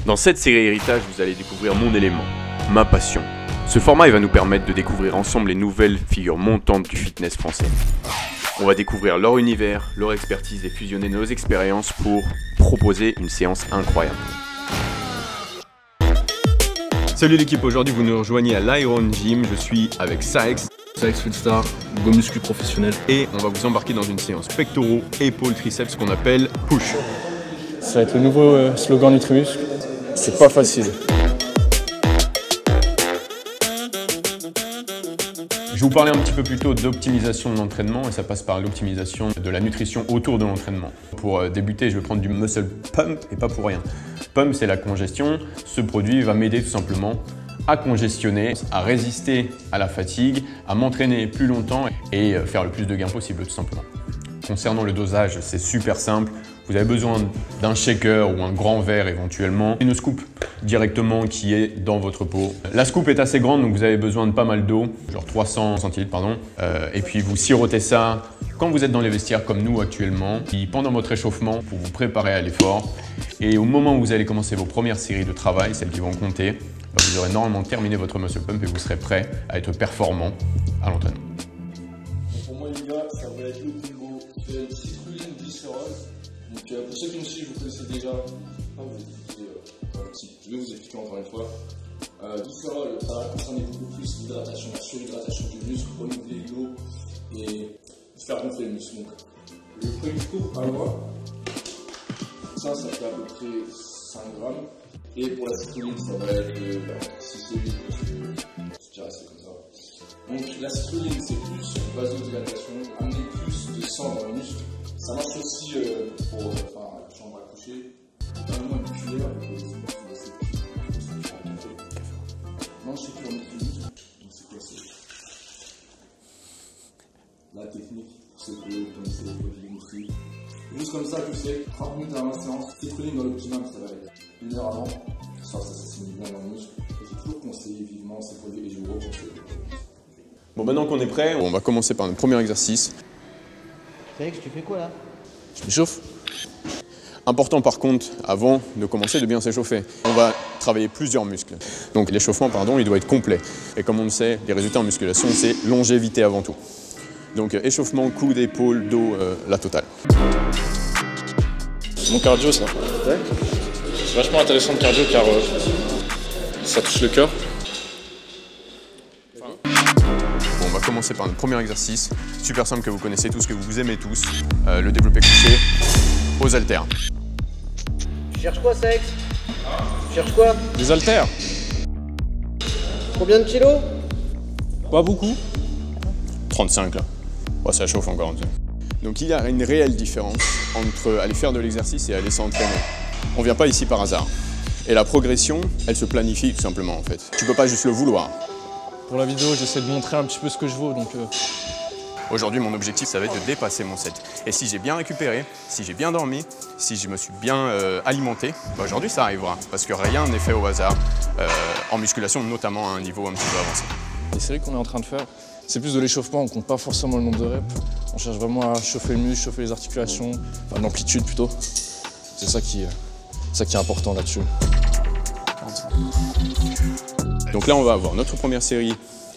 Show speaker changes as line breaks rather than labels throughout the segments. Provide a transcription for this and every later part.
Dans cette série Héritage, vous allez découvrir mon élément, ma passion. Ce format il va nous permettre de découvrir ensemble les nouvelles figures montantes du fitness français. On va découvrir leur univers, leur expertise et fusionner nos expériences pour proposer une séance incroyable. Salut l'équipe, aujourd'hui vous nous rejoignez à l'Iron Gym, je suis avec Saex.
Saex Fielstar, go muscu professionnel.
Et on va vous embarquer dans une séance pectoraux, épaules, triceps qu'on appelle push.
Ça va être le nouveau slogan Nutrimuscle. C'est pas facile.
Je vais vous parler un petit peu plus tôt d'optimisation de l'entraînement et ça passe par l'optimisation de la nutrition autour de l'entraînement. Pour débuter, je vais prendre du muscle pump et pas pour rien. Pump, c'est la congestion. Ce produit va m'aider tout simplement à congestionner, à résister à la fatigue, à m'entraîner plus longtemps et faire le plus de gains possible tout simplement. Concernant le dosage, c'est super simple. Vous avez besoin d'un shaker ou un grand verre éventuellement. Une scoop directement qui est dans votre pot. La scoop est assez grande donc vous avez besoin de pas mal d'eau, genre 300 centilitres pardon. Et puis vous sirotez ça quand vous êtes dans les vestiaires comme nous actuellement, puis pendant votre échauffement pour vous préparer à l'effort. Et au moment où vous allez commencer vos premières séries de travail, celles qui vont compter, vous aurez normalement terminé votre muscle pump et vous serez prêt à être performant à l'entraînement.
Pour moi les gars, ça va être le combo citruline glycérol. Donc pour ceux qui me suivent, vous connaissez déjà. Je vais vous expliquer encore une fois. Glycérol, ça va concerner beaucoup plus l'hydratation, la surhydratation du muscle, renouveler l'eau et faire gonfler le muscle. Donc le premier scoop à moi, ça fait à peu près 5 grammes. Et pour la citrulline, ça va être 6 et 8, je dirais c'est comme ça. Donc la citrulline, c'est plus une vasodilatation, amener plus de sang dans le muscle. Ça marche aussi pour la chambre à coucher. Vraiment une cuillère avec les muscles. Non, je sais plus en muscle. Donc c'est quoi c'est la technique, c'est que vous connaissez les produits muscles. Juste comme ça, tu sais, 30 minutes avant la séance, citrulline dans l'optimum, ça va être 1 heure avant. Ça s'assimile bien dans le muscle. J'ai toujours conseillé vivement ces produits et je vous reconseille.
Bon, maintenant qu'on est prêt, on va commencer par notre premier exercice.
Saex, tu fais quoi là?
Je m'échauffe. Important par contre, avant de commencer, de bien s'échauffer. On va travailler plusieurs muscles. Donc l'échauffement, pardon, il doit être complet. Et comme on le sait, les résultats en musculation, c'est longévité avant tout. Donc échauffement, coude, épaule, dos, la totale.
C'est mon cardio ça. Ouais. C'est vachement intéressant le cardio car ça touche le cœur.
Bon, on va commencer par notre premier exercice. Super simple que vous connaissez tous, que vous aimez tous. Le développé couché aux haltères.
Tu cherches quoi, Saex? Tu cherches quoi?
Des haltères.
Combien de kilos?
Pas beaucoup.
35 là. Oh, ça chauffe encore un peu. Donc il y a une réelle différence entre aller faire de l'exercice et aller s'entraîner. On vient pas ici par hasard. Et la progression, elle se planifie tout simplement en fait. Tu peux pas juste le vouloir.
Pour la vidéo, j'essaie de montrer un petit peu ce que je vaux. Donc
Aujourd'hui, mon objectif, ça va être de dépasser mon set. Et si j'ai bien récupéré, si j'ai bien dormi, si je me suis bien alimenté, bah aujourd'hui ça arrivera. Parce que rien n'est fait au hasard, en musculation notamment à un niveau un petit peu avancé.
les séries qu'on est en train de faire, c'est plus de l'échauffement, on compte pas forcément le nombre de reps. On cherche vraiment à chauffer le muscle, chauffer les articulations, enfin l'amplitude plutôt. C'est ça qui est important là-dessus.
Donc là, on va avoir notre première série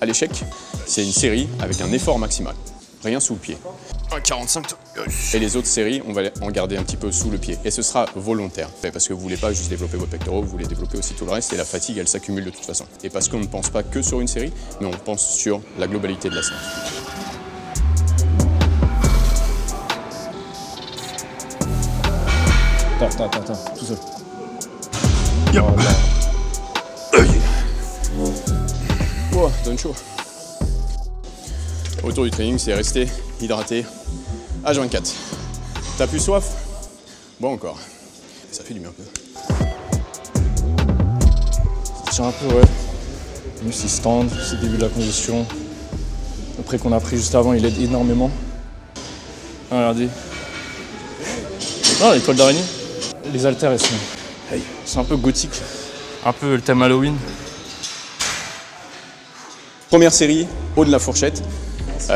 à l'échec. C'est une série avec un effort maximal, rien sous le pied. 45. Et les autres séries, on va en garder un petit peu sous le pied. Et ce sera volontaire, parce que vous ne voulez pas juste développer vos pectoraux, vous voulez développer aussi tout le reste, et la fatigue, elle s'accumule de toute façon. Et parce qu'on ne pense pas que sur une série, mais on pense sur la globalité de la séance.
Attends, tout seul.
Yep.
Oh, donne chaud.
Autour du training, c'est rester hydraté H24. T'as plus soif? Bon encore. Ça fait du bien un peu.
Ça tient un peu, ouais. Les muscles ils se tendent, c'est le début de la congestion. Le pré qu'on a pris juste avant, il aide énormément. Ah, regardez. Ah, l'étoile d'araignée. Les haltères, elles sont un peu gothiques. Un peu le thème Halloween.
Première série, haut de la fourchette.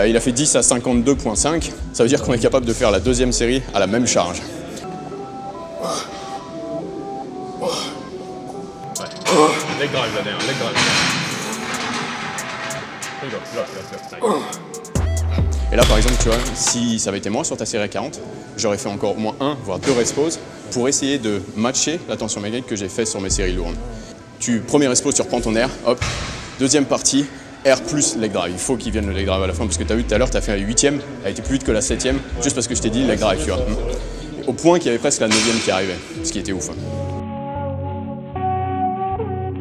Il a fait 10 à 52,5. Ça veut dire qu'on est capable de faire la deuxième série à la même charge. leg drive là derrière, leg drive. Et là par exemple, tu vois, si ça avait été moi sur ta série à 40, j'aurais fait encore au moins 1 voire 2 resposes pour essayer de matcher la tension mécanique que j'ai fait sur mes séries lourdes. Premier respose, tu reprends ton air, hop. Deuxième partie, air plus leg drive. Il faut qu'il vienne le leg drive à la fin parce que tu as vu tout à l'heure, tu as fait un 8e, elle a été plus vite que la 7e, juste parce que je t'ai dit leg drive, tu vois. Au point qu'il y avait presque la 9e qui arrivait, ce qui était ouf.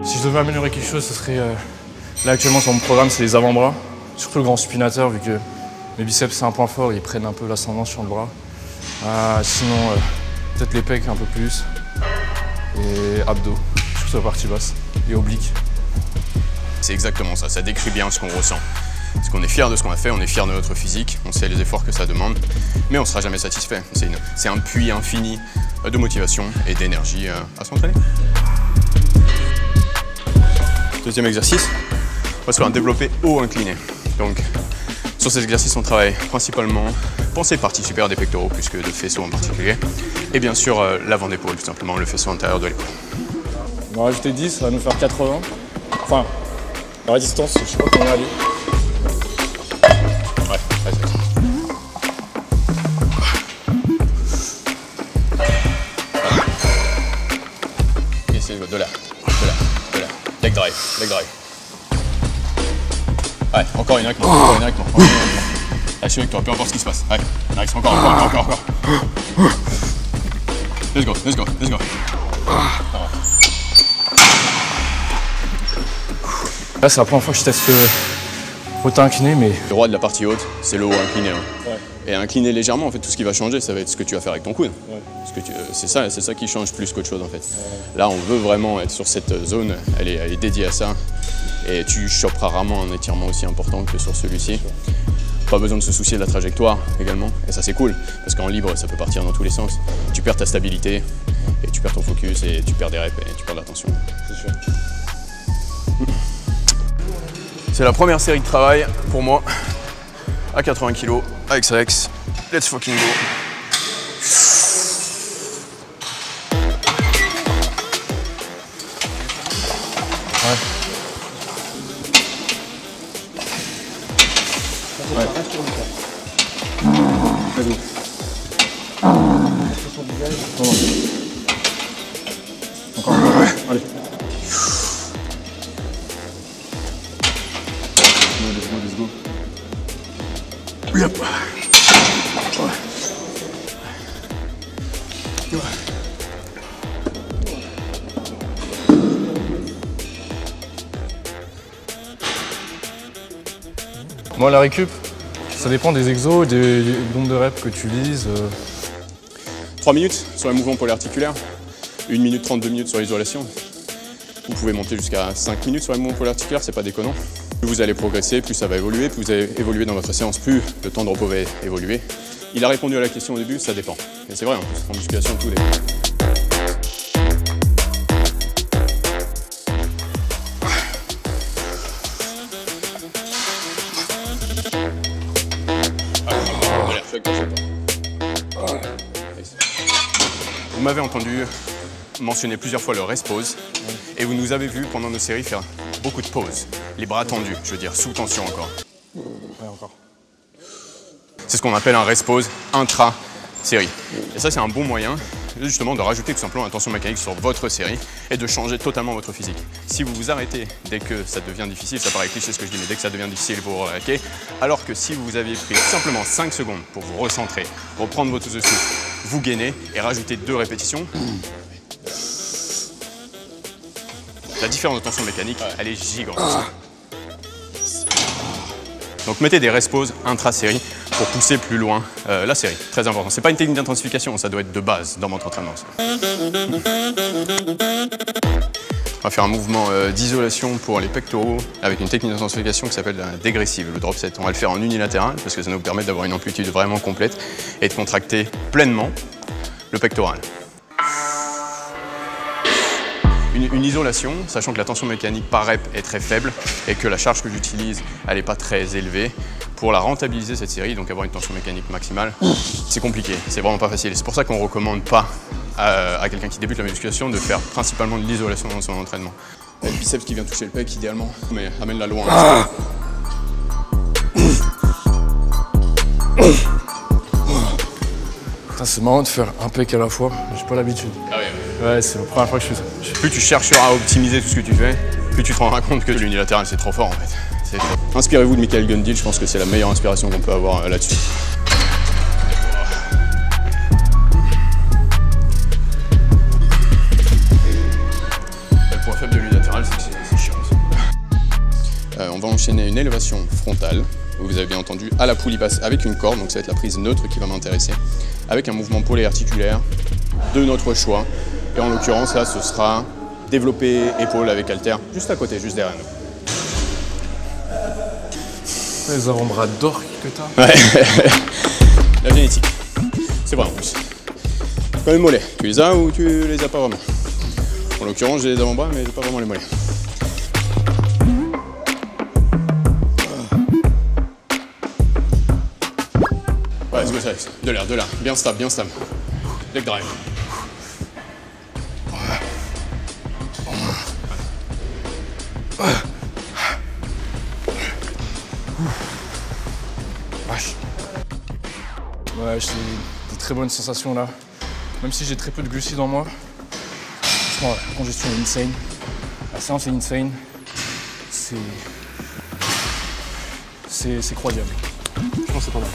Si je devais améliorer quelque chose, ce serait... Là actuellement sur mon programme, c'est les avant-bras, surtout le grand supinateur, vu que mes biceps c'est un point fort, ils prennent un peu l'ascendant sur le bras. Sinon, peut-être les pecs un peu plus, et abdos, surtout la partie basse, et obliques.
C'est exactement ça, ça décrit bien ce qu'on ressent. Parce qu'on est fier de ce qu'on a fait, on est fier de notre physique, on sait les efforts que ça demande, mais on ne sera jamais satisfait. C'est un puits infini de motivation et d'énergie à s'entraîner. Deuxième exercice, on va se faire un développé haut incliné. Donc, sur cet exercice, on travaille principalement pensée partie supérieure des pectoraux plus que de faisceaux en particulier. Et bien sûr, l'avant d'épaule, tout simplement, le faisceau intérieur de l'épaule.
On va rajouter 10, ça va nous faire 80. Enfin, la résistance, je sais pas comment aller.
Ouais, vas-y. Et c'est de là. Leg drive, leg drive. Ouais, encore une avec moi, encore une avec moi. Je suis avec toi, peu importe ce qui se passe. Ouais, nice, encore. Let's go.
Là, c'est la première fois que je teste rotin incliné, mais...
Le roi de la partie haute, c'est le haut incliné. Hein.
Ouais.
Et incliner légèrement, en fait, tout ce qui va changer, ça va être ce que tu vas faire avec ton coude.
Ouais.
C'est ça qui change plus qu'autre chose, en fait. Ouais. Là, on veut vraiment être sur cette zone, elle est dédiée à ça. Et tu choperas rarement un étirement aussi important que sur celui-ci. Pas besoin de se soucier de la trajectoire également. Et ça, c'est cool, parce qu'en libre, ça peut partir dans tous les sens. Tu perds ta stabilité, et tu perds ton focus, et tu perds des reps, et tu perds de l'attention.
C'est sûr.
C'est la première série de travail pour moi à 80 kg avec Saex. Let's fucking go.
Ouais.
Vas-y.
Encore. Allez. Let's go.
Yep.
Moi, la récup, ça dépend des exos, du nombre de reps que tu vises.
3 minutes sur les mouvements polyarticulaires, 1 minute 32 minutes sur l'isolation. Vous pouvez monter jusqu'à 5 minutes sur les mouvements polyarticulaires, c'est pas déconnant. Plus vous allez progresser, plus ça va évoluer, plus vous allez évoluer dans votre séance, plus le temps de repos va évoluer. Il a répondu à la question au début, ça dépend. Et c'est vrai en plus, en musculation, tout dépend. Vous m'avez entendu mentionner plusieurs fois le rest pause et vous nous avez vu pendant nos séries faire beaucoup de pauses. Les bras tendus, je veux dire, sous tension encore.
Ouais, encore.
C'est ce qu'on appelle un rest pause intra-série. Et ça, c'est un bon moyen justement de rajouter tout simplement la tension mécanique sur votre série et de changer totalement votre physique. Si vous vous arrêtez dès que ça devient difficile, ça paraît cliché ce que je dis, mais dès que ça devient difficile, vous relaquez. Alors que si vous aviez pris simplement 5 secondes pour vous recentrer, reprendre votre souffle, vous gainez et rajouter 2 répétitions, la différence de tension mécanique, elle est gigantesque. Donc mettez des rest pauses intra-série pour pousser plus loin la série. Très important. C'est pas une technique d'intensification, ça doit être de base dans votre entraînement. On va faire un mouvement d'isolation pour les pectoraux avec une technique d'intensification qui s'appelle la dégressive, le drop set. On va le faire en unilatéral parce que ça nous permet d'avoir une amplitude vraiment complète et de contracter pleinement le pectoral. Une isolation, sachant que la tension mécanique par rep est très faible et que la charge que j'utilise, elle n'est pas très élevée. Pour la rentabiliser cette série, donc avoir une tension mécanique maximale, c'est compliqué, c'est vraiment pas facile. C'est pour ça qu'on ne recommande pas à quelqu'un qui débute la musculation de faire principalement de l'isolation dans son entraînement. Le biceps qui vient toucher le pec idéalement, mais amène-la loin.
C'est marrant de faire un pec à la fois, j'ai pas l'habitude.
Ah ouais.
Ouais, c'est la première fois que je fais ça.
Plus tu chercheras à optimiser tout ce que tu fais, plus tu te rendras compte que l'unilatéral c'est trop fort en fait. Inspirez-vous de Michael Gundil, je pense que c'est la meilleure inspiration qu'on peut avoir là-dessus. Le point faible de l'unilatéral, c'est que c'est chiant. On va enchaîner une élévation frontale, où vous avez bien entendu à la poulie basse avec une corde, donc ça va être la prise neutre qui va m'intéresser, avec un mouvement polyarticulaire de notre choix. Et en l'occurrence, là, ce sera développer épaule avec haltère, juste à côté, juste derrière nous.
Les avant-bras d'orque que t'as.
Ouais, la génétique. C'est vrai en plus. Comme les mollets, tu les as ou tu les as pas vraiment? En l'occurrence, j'ai les avant-bras, mais j'ai pas vraiment les mollets. Ouais, let's go, ça. De l'air, bien stable, bien stable. Leg drive.
Vache. Ouais, j'ai des très bonnes sensations là. Même si j'ai très peu de glucides en moi. Franchement, la congestion est insane. La séance est insane. C'est croyable. Je pense que c'est pas mal.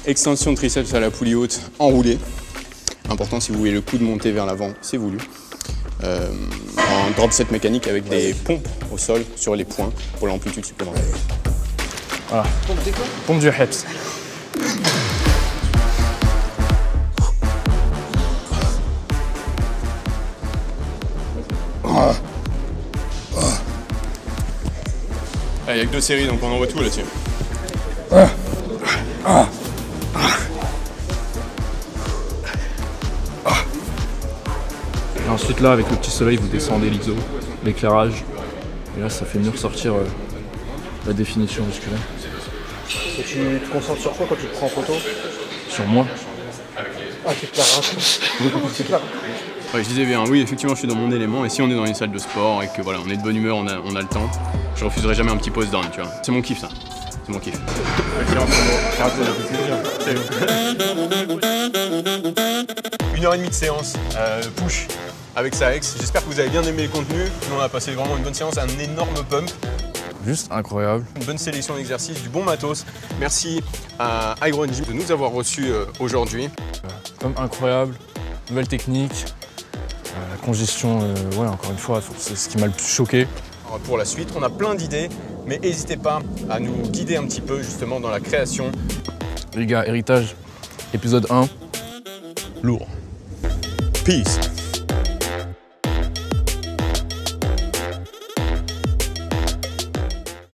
Extension de triceps à la poulie haute enroulée. Important si vous voulez le coude monter vers l'avant, c'est voulu. En drop set mécanique avec des pompes au sol sur les points pour l'amplitude supplémentaire.
Voilà. Pompe du Heps.
Il n'y a que 2 séries, donc on envoie tout là-dessus.
Et ensuite là, avec le petit soleil, vous descendez l'ISO, l'éclairage. Et là, ça fait mieux ressortir la définition musculaire.
Et tu te concentres sur quoi quand tu te prends en photo?
Sur moi.
Ah, c'est clair, hein. C'est clair.
Ouais, je disais bien, oui, effectivement, je suis dans mon élément. Et si on est dans une salle de sport et que voilà, on est de bonne humeur, on a le temps, je refuserai jamais un petit pause down, tu vois. C'est mon kiff, ça. C'est mon kiff. 1h30 de séance, push avec Saex. J'espère que vous avez bien aimé le contenu. Nous, on a passé vraiment une bonne séance, un énorme pump.
Juste incroyable.
Une bonne sélection d'exercices, du bon matos. Merci à Iron Gym de nous avoir reçus aujourd'hui.
Comme incroyable, nouvelle technique, la congestion, ouais, encore une fois, c'est ce qui m'a le plus choqué.
Alors, pour la suite, on a plein d'idées, mais n'hésitez pas à nous guider un petit peu justement dans la création.
Les gars, héritage, épisode 1.
Lourd. Peace.